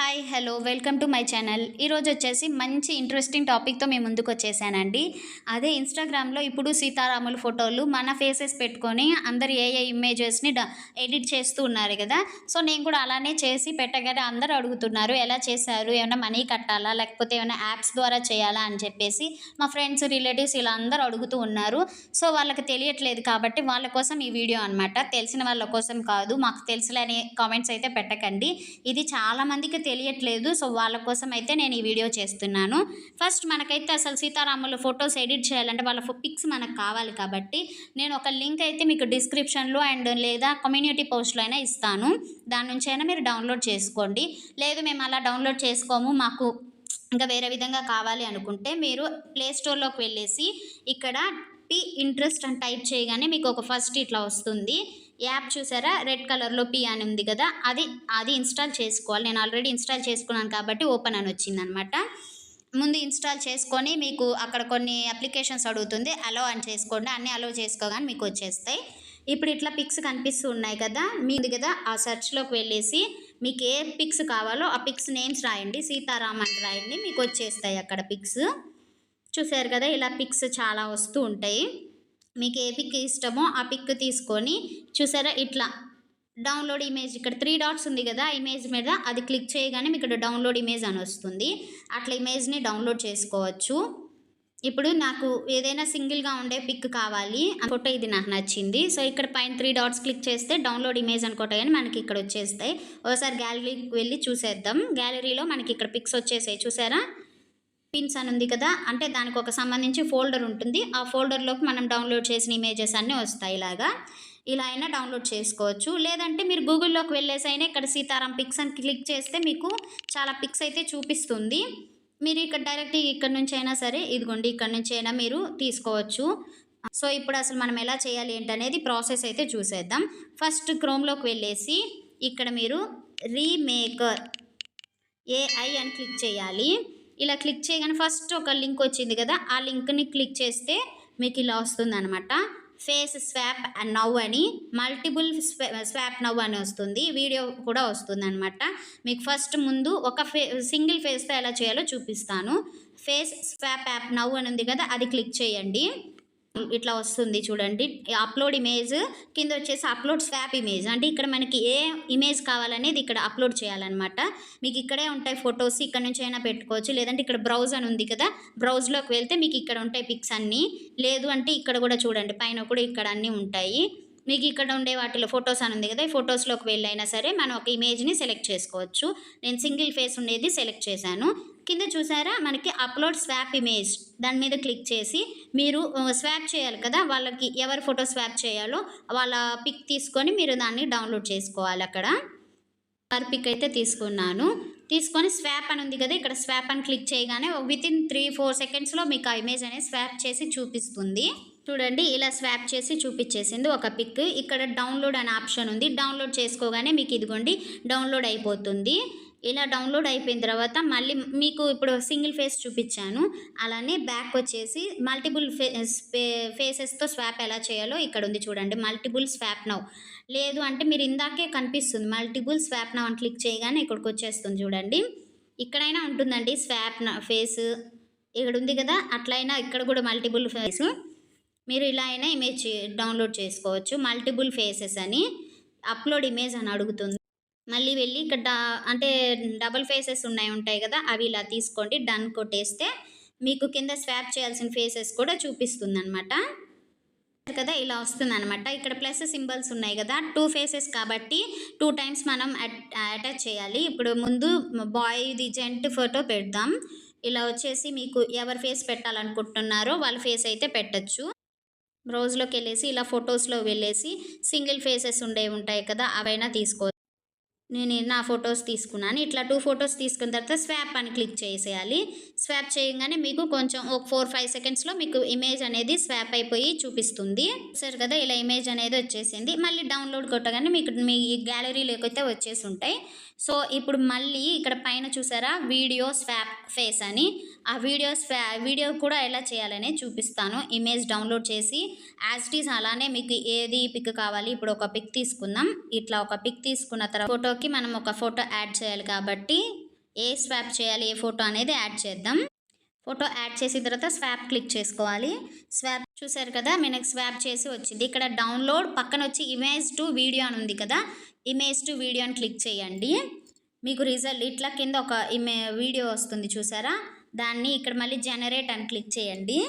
Hi hello welcome to my channel. ఈరోజు వచ్చేసి మంచి ఇంట్రెస్టింగ్ టాపిక్తో మేము ముందుకు వచ్చేసానండి. అదే ఇన్స్టాగ్రామ్లో ఇప్పుడు సీతారాముల ఫోటోలు మన ఫేసెస్ పెట్టుకొని అందరు ఏ ఇమేజెస్ని ఎడిట్ చేస్తూ ఉన్నారు కదా. సో నేను కూడా అలానే చేసి పెట్టగానే అందరూ అడుగుతున్నారు ఎలా చేశారు, ఏమైనా మనీ కట్టాలా లేకపోతే ఏమైనా యాప్స్ ద్వారా చేయాలా అని చెప్పేసి మా ఫ్రెండ్స్ రిలేటివ్స్ ఇలా అందరూ అడుగుతూ ఉన్నారు. సో వాళ్ళకి తెలియట్లేదు కాబట్టి వాళ్ళ కోసం ఈ వీడియో అనమాట. తెలిసిన వాళ్ళ కోసం కాదు, మాకు తెలుసులనే కామెంట్స్ అయితే పెట్టకండి. ఇది చాలామందికి తెలియట్లేదు. సో వాళ్ళ కోసం అయితే నేను ఈ వీడియో చేస్తున్నాను. ఫస్ట్ మనకైతే అసలు సీతారాముల ఫొటోస్ ఎడిట్ చేయాలంటే వాళ్ళ పిక్స్ మనకు కావాలి కాబట్టి నేను ఒక లింక్ అయితే మీకు డిస్క్రిప్షన్లో అండ్ లేదా కమ్యూనిటీ పోస్ట్లో అయినా ఇస్తాను. దాని నుంచి అయినా మీరు డౌన్లోడ్ చేసుకోండి. లేదు మేము అలా డౌన్లోడ్ చేసుకోము, మాకు ఇంకా వేరే విధంగా కావాలి అనుకుంటే మీరు ప్లే స్టోర్లోకి వెళ్ళేసి ఇక్కడ ఇంట్రెస్ట్ అని టైప్ చేయగానే మీకు ఒక ఫస్ట్ ఇట్లా వస్తుంది యాప్. చూసారా, రెడ్ కలర్లో పి అని ఉంది కదా, అది ఇన్స్టాల్ చేసుకోవాలి. నేను ఆల్రెడీ ఇన్స్టాల్ చేసుకున్నాను కాబట్టి ఓపెన్ అని వచ్చిందనమాట. ముందు ఇన్స్టాల్ చేసుకొని మీకు అక్కడ కొన్ని అప్లికేషన్స్ అడుగుతుంది, అలో అని చేసుకోండి. అన్నీ అలో చేసుకోగానే మీకు వచ్చేస్తాయి. ఇప్పుడు ఇట్లా పిక్స్ కనిపిస్తూ ఉన్నాయి కదా, మీది కదా, ఆ సెర్చ్లోకి వెళ్ళేసి మీకు ఏ పిక్స్ కావాలో ఆ పిక్స్ నేమ్స్ రాయండి, సీతారాం అని రాయండి, మీకు వచ్చేస్తాయి అక్కడ పిక్స్. చూసారు కదా, ఇలా పిక్స్ చాలా వస్తూ ఉంటాయి. మీకు ఏ పిక్ ఇష్టమో ఆ పిక్ తీసుకొని చూసారా ఇట్లా డౌన్లోడ్ ఇమేజ్, ఇక్కడ 3 డాట్స్ ఉంది కదా, ఇమేజ్ మీద అది క్లిక్ చేయగానే మీకు ఇక్కడ డౌన్లోడ్ ఇమేజ్ అని వస్తుంది. అట్లా ఇమేజ్ని డౌన్లోడ్ చేసుకోవచ్చు. ఇప్పుడు నాకు ఏదైనా సింగిల్గా ఉండే పిక్ కావాలి ఫోటో, ఇది నాకు నచ్చింది. సో ఇక్కడ పైన 3 డాట్స్ క్లిక్ చేస్తే డౌన్లోడ్ ఇమేజ్ అనుకోట కానీ మనకి ఇక్కడ వచ్చేస్తాయి. ఒకసారి గ్యాలరీకి వెళ్ళి చూసేద్దాం. గ్యాలరీలో మనకి ఇక్కడ పిక్స్ వచ్చేసాయి. చూసారా, పిన్స్ అని ఉంది కదా, అంటే దానికి ఒక సంబంధించి ఫోల్డర్ ఉంటుంది. ఆ ఫోల్డర్లోకి మనం డౌన్లోడ్ చేసిన ఇమేజెస్ అన్నీ వస్తాయి. ఇలా అయినా డౌన్లోడ్ చేసుకోవచ్చు. లేదంటే మీరు గూగుల్లోకి వెళ్ళేసి అయినా ఇక్కడ సీతారాం పిక్స్ అని క్లిక్ చేస్తే మీకు చాలా పిక్స్ అయితే చూపిస్తుంది. మీరు ఇక్కడ డైరెక్ట్ ఇక్కడ నుంచి అయినా సరే, ఇదిగోండి ఇక్కడ నుంచి అయినా మీరు తీసుకోవచ్చు. సో ఇప్పుడు అసలు మనం ఎలా చేయాలి ఏంటనేది ప్రాసెస్ అయితే చూసేద్దాం. ఫస్ట్ క్రోమ్లోకి వెళ్ళేసి ఇక్కడ మీరు రీమేకర్ AI అని క్లిక్ చేయాలి. ఇలా క్లిక్ చేయగానే ఫస్ట్ ఒక లింక్ వచ్చింది కదా, ఆ లింక్ని క్లిక్ చేస్తే మీకు ఇలా వస్తుంది అనమాట. ఫేస్ స్వాప్ నవ్ అని, మల్టిపుల్ స్వాప్ నవ్ అని వస్తుంది. వీడియో కూడా వస్తుంది అనమాట. మీకు ఫస్ట్ ముందు ఒక సింగిల్ ఫేస్తో ఎలా చేయాలో చూపిస్తాను. ఫేస్ స్వాప్ యాప్ నవ్ అని ఉంది కదా, అది క్లిక్ చేయండి. ఇట్లా వస్తుంది చూడండి. అప్లోడ్ ఇమేజ్ కింద వచ్చేసి అప్లోడ్ స్వాప్ ఇమేజ్, అంటే ఇక్కడ మనకి ఏ ఇమేజ్ కావాలనేది ఇక్కడ అప్లోడ్ చేయాలన్నమాట. మీకు ఇక్కడే ఉంటాయి ఫొటోస్, ఇక్కడ నుంచి అయినా పెట్టుకోవచ్చు. లేదంటే ఇక్కడ బ్రౌజ్ అని ఉంది కదా, బ్రౌజ్లోకి వెళ్తే మీకు ఇక్కడ ఉంటాయి పిక్స్ అన్నీ. లేదు అంటే ఇక్కడ కూడా చూడండి, పైన కూడా ఇక్కడ అన్నీ ఉంటాయి. మీకు ఇక్కడ ఉండే వాటిలో ఫొటోస్ అని ఉంది కదా, ఈ ఫొటోస్లోకి వెళ్ళైనా సరే మనం ఒక ఇమేజ్ని సెలెక్ట్ చేసుకోవచ్చు. నేను సింగిల్ ఫేస్ ఉండేది సెలెక్ట్ చేశాను. కింద చూసారా మనకి అప్లోడ్ స్వాప్ ఇమేజ్, దాని మీద క్లిక్ చేసి మీరు స్వాప్ చేయాలి కదా, వాళ్ళకి ఎవరి ఫోటో స్వాప్ చేయాలో వాళ్ళ పిక్ తీసుకొని మీరు దాన్ని డౌన్లోడ్ చేసుకోవాలి. అక్కడ పిక్ అయితే తీసుకొని స్వాప్ అని ఉంది కదా, ఇక్కడ స్వాప్ అని క్లిక్ చేయగానే వితిన్ 3-4 సెకండ్స్లో మీకు ఆ ఇమేజ్ అనేది స్వాప్ చేసి చూపిస్తుంది. చూడండి, ఇలా స్వాప్ చేసి చూపించేసింది ఒక పిక్. ఇక్కడ డౌన్లోడ్ అనే ఆప్షన్ ఉంది, డౌన్లోడ్ చేసుకోగానే మీకు ఇదిగోండి డౌన్లోడ్ అయిపోతుంది. ఇలా డౌన్లోడ్ అయిపోయిన తర్వాత మళ్ళీ మీకు ఇప్పుడు సింగిల్ ఫేస్ చూపించాను, అలానే బ్యాక్ వచ్చేసి మల్టిపుల్ ఫేసెస్తో స్వాప్ ఎలా చేయాలో ఇక్కడ ఉంది చూడండి, మల్టిపుల్ స్వాప్ నౌ. లేదు అంటే మీరు ఇందాకే కనిపిస్తుంది మల్టిపుల్ స్వాప్ నౌ అని క్లిక్ చేయగానే ఇక్కడికి వచ్చేస్తుంది చూడండి. ఇక్కడైనా ఉంటుందండి స్వాప్ ఫేస్, ఇక్కడ ఉంది కదా, అట్లయినా ఇక్కడ కూడా మల్టిపుల్ ఫేస్. మీరు ఇలా అయినా ఇమేజ్ డౌన్లోడ్ చేసుకోవచ్చు. మల్టిపుల్ ఫేసెస్ అని అప్లోడ్ ఇమేజ్ అని అడుగుతుంది. మళ్ళీ వెళ్ళి ఇక్కడ అంటే డబుల్ ఫేసెస్ ఉంటాయి కదా, అవి ఇలా తీసుకోండి. డన్ కొట్టేస్తే మీకు కింద స్వాప్ చేయాల్సిన ఫేసెస్ కూడా చూపిస్తుంది అనమాట కదా, ఇలా వస్తుంది అనమాట. ఇక్కడ ప్లస్ సింబల్స్ ఉన్నాయి కదా, 2 ఫేసెస్ కాబట్టి 2 టైమ్స్ మనం అటాచ్ చేయాలి. ఇప్పుడు ముందు బాయ్ది జెంట్ ఫోటో పెడదాం. ఇలా వచ్చేసి మీకు ఎవరి ఫేస్ పెట్టాలనుకుంటున్నారో వాళ్ళ ఫేస్ అయితే పెట్టచ్చు. బ్రౌజ్లోకి వెళ్ళేసి ఇలా ఫొటోస్లో వెళ్ళేసి సింగిల్ ఫేసెస్ ఉంటాయి కదా, అవైనా తీసుకోవచ్చు. నేను నా ఫొటోస్ తీసుకున్నాను. ఇట్లా 2 ఫొటోస్ తీసుకున్న తర్వాత స్వాప్ అని క్లిక్ చేసేయాలి. స్వాప్ చేయగానే మీకు కొంచెం ఒక 4-5 సెకండ్స్లో మీకు ఇమేజ్ అనేది స్వాప్ అయిపోయి చూపిస్తుంది. సరే కదా, ఇలా ఇమేజ్ అనేది వచ్చేసింది. మళ్ళీ డౌన్లోడ్ కొట్టగానే మీకు మీ గ్యాలరీలోకి అయితే వచ్చేసి ఉంటాయి. సో ఇప్పుడు మళ్ళీ ఇక్కడ పైన చూసారా వీడియో స్వాప్ ఫేస్ అని, ఆ వీడియో కూడా ఎలా చేయాలనే చూపిస్తాను. ఇమేజ్ డౌన్లోడ్ చేసి యాజ్ ఇట్ ఈజ్ అలానే మీకు ఏది పిక్ కావాలి, ఇప్పుడు ఒక పిక్ తీసుకుందాం. ఇట్లా ఒక పిక్ తీసుకున్న తర్వాత ఫోటోకి మనం ఒక ఫోటో యాడ్ చేయాలి కాబట్టి ఏ స్వాప్ చేయాలి, ఏ ఫోటో అనేది యాడ్ చేద్దాం. ఫోటో యాడ్ చేసిన తర్వాత స్వాప్ క్లిక్ చేసుకోవాలి. స్వాప్ చూసారు కదా, మనకి స్వాప్ చేసి వచ్చింది. ఇక్కడ డౌన్లోడ్ పక్కన వచ్చి ఇమేజ్ టు వీడియో అని ఉంది కదా, ఇమేజ్ టు వీడియో అని క్లిక్ చేయండి. మీకు రిజల్ట్ ఇట్లా కింద ఒక వీడియో వస్తుంది చూసారా, దాన్ని ఇక్కడ మళ్ళీ జనరేట్ అని క్లిక్ చేయండి.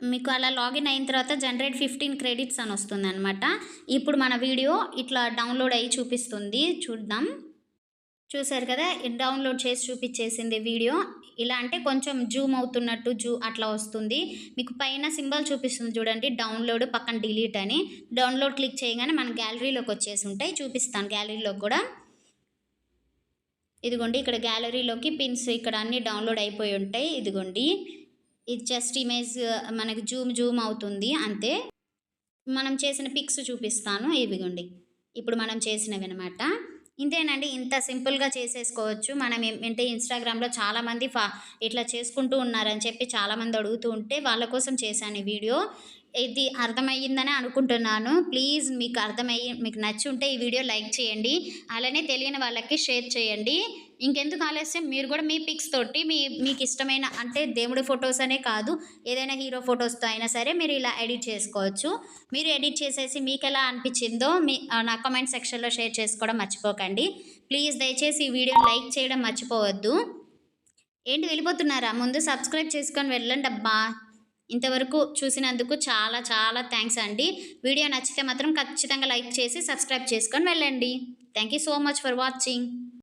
మీకు అలా లాగిన్ అయిన తర్వాత జనరేట్ 15 క్రెడిట్స్ అని వస్తుంది అనమాట. ఇప్పుడు మన వీడియో ఇట్లా డౌన్లోడ్ అయ్యి చూపిస్తుంది, చూద్దాం. చూసారు కదా, డౌన్లోడ్ చేసి చూపించేసింది వీడియో. ఇలా అంటే కొంచెం జూమ్ అవుతున్నట్టు అట్లా వస్తుంది. మీకు పైన సింబల్ చూపిస్తుంది చూడండి, డౌన్లోడ్ పక్కన డిలీట్ అని. డౌన్లోడ్ క్లిక్ చేయగానే మన గ్యాలరీలోకి వచ్చేసి ఉంటాయి. చూపిస్తాను గ్యాలరీలోకి కూడా. ఇదిగోండి ఇక్కడ గ్యాలరీలోకి పిన్స్ ఇక్కడ అన్నీ డౌన్లోడ్ అయిపోయి ఉంటాయి. ఇదిగోండి ఇది జస్ట్ ఇమేజ్ మనకి జూమ్ అవుతుంది అంతే. మనం చేసిన పిక్స్ చూపిస్తాను, ఇవిగోండి ఇప్పుడు మనం చేసినవి అనమాట. ఇంతేనండి, ఇంత సింపుల్గా చేసేసుకోవచ్చు. మనం ఏంటంటే ఇన్స్టాగ్రామ్లో చాలామంది ఇట్లా చేసుకుంటూ ఉన్నారని చెప్పి చాలామంది అడుగుతూ ఉంటే వాళ్ళ కోసం చేశాను ఈ వీడియో. ఇది అర్థమయ్యిందని అనుకుంటున్నాను. ప్లీజ్ మీకు నచ్చి ఉంటే ఈ వీడియో లైక్ చేయండి, అలానే తెలియని వాళ్ళకి షేర్ చేయండి. ఇంకెందుకు ఆలస్యం, మీరు కూడా మీ పిక్స్ తోటి మీకు ఇష్టమైన అంటే దేవుడి ఫొటోస్ అనే కాదు, ఏదైనా హీరో ఫొటోస్తో అయినా సరే మీరు ఇలా ఎడిట్ చేసుకోవచ్చు. మీరు ఎడిట్ చేసేసి మీకు ఎలా అనిపించిందో నా కామెంట్ సెక్షన్లో షేర్ చేసుకోవడం మర్చిపోకండి. ప్లీజ్ దయచేసి ఈ వీడియో లైక్ చేయడం మర్చిపోవద్దు. ఏంటి వెళ్ళిపోతున్నారా, ముందు సబ్స్క్రైబ్ చేసుకొని వెళ్ళండి అబ్బా. ఇంతవరకు చూసినందుకు చాలా చాలా థ్యాంక్స్ అండి. వీడియో నచ్చితే మాత్రం ఖచ్చితంగా లైక్ చేసి సబ్స్క్రైబ్ చేసుకొని వెళ్ళండి. Thank you so much for watching.